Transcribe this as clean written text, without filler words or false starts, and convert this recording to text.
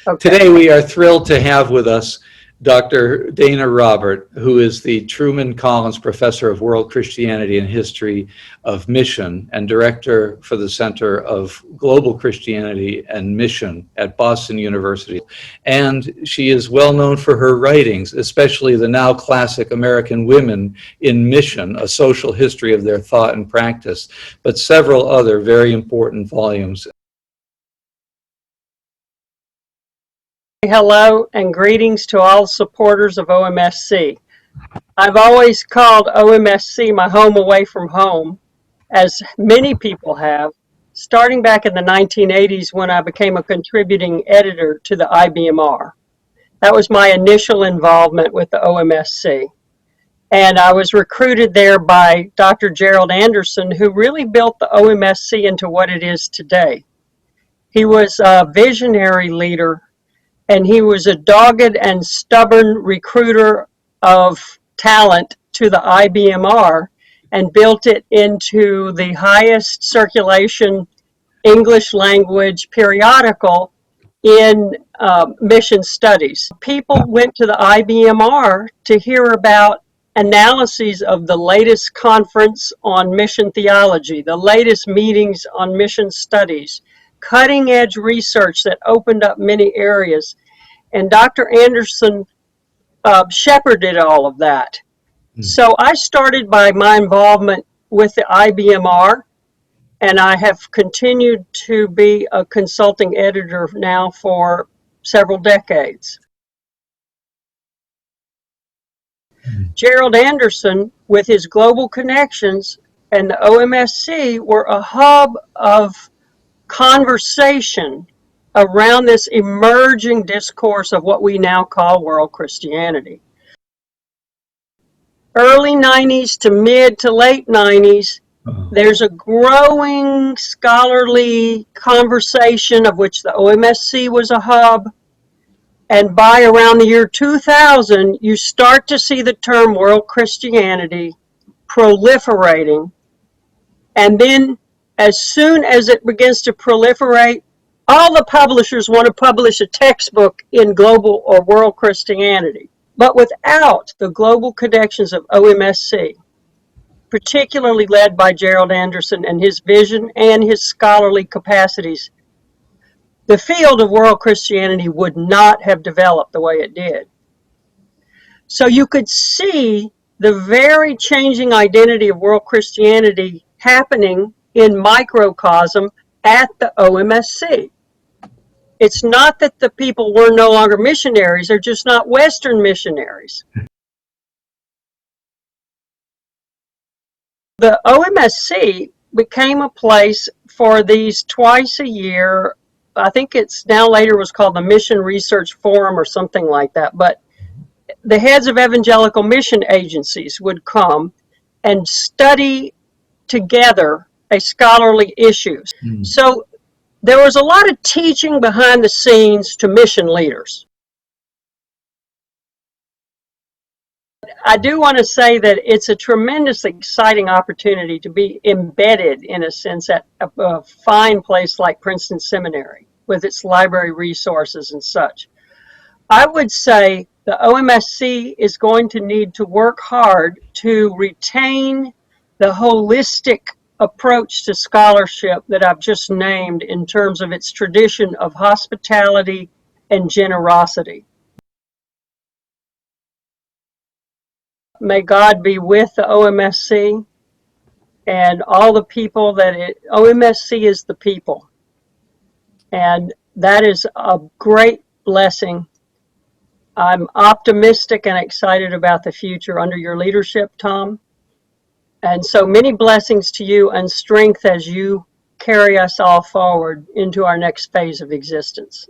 Okay. Today we are thrilled to have with us Dr. Dana Robert, who is the Truman Collins Professor of World Christianity and History of Mission and Director for the Center of Global Christianity and Mission at Boston University. And she is well known for her writings, especially the now classic American Women in Mission, a social history of their thought and practice, but several other very important volumes. Hello and greetings to all supporters of OMSC. I've always called OMSC my home away from home, as many people have, starting back in the 1980s when I became a contributing editor to the IBMR. That was my initial involvement with the OMSC. And I was recruited there by Dr. Gerald Anderson, who really built the OMSC into what it is today. He was a visionary leader, and he was a dogged and stubborn recruiter of talent to the IBMR and built it into the highest circulation English language periodical in mission studies. People went to the IBMR to hear about analyses of the latest conference on mission theology, the latest meetings on mission studies, cutting edge research that opened up many areas. And Dr. Anderson shepherded all of that. So I started by my involvement with the IBMR, and I have continued to be a consulting editor now for several decades. Gerald Anderson, with his global connections and the OMSC, were a hub of conversation around this emerging discourse of what we now call world Christianity. Early 90s to mid to late 90s, there's a growing scholarly conversation of which the OMSC was a hub. And by around the year 2000, you start to see the term world Christianity proliferating. And then as soon as it begins to proliferate, all the publishers want to publish a textbook in global or world Christianity. But without the global connections of OMSC, particularly led by Gerald Anderson and his vision and his scholarly capacities, the field of world Christianity would not have developed the way it did. So you could see the very changing identity of world Christianity happening in microcosm at the OMSC. It's not that the people were no longer missionaries, they're just not Western missionaries. The OMSC became a place for these twice a year, I think it's now later was called the Mission Research Forum or something like that, but the heads of evangelical mission agencies would come and study together a scholarly issue. So there was a lot of teaching behind the scenes to mission leaders. I do want to say that it's a tremendously exciting opportunity to be embedded, in a sense, at a fine place like Princeton Seminary with its library resources and such. I would say the OMSC is going to need to work hard to retain the holistic approach to scholarship that I've just named in terms of its tradition of hospitality and generosity. May God be with the OMSC and all the people that OMSC is the people. And that is a great blessing. I'm optimistic and excited about the future under your leadership, Tom. And so many blessings to you and strength as you carry us all forward into our next phase of existence.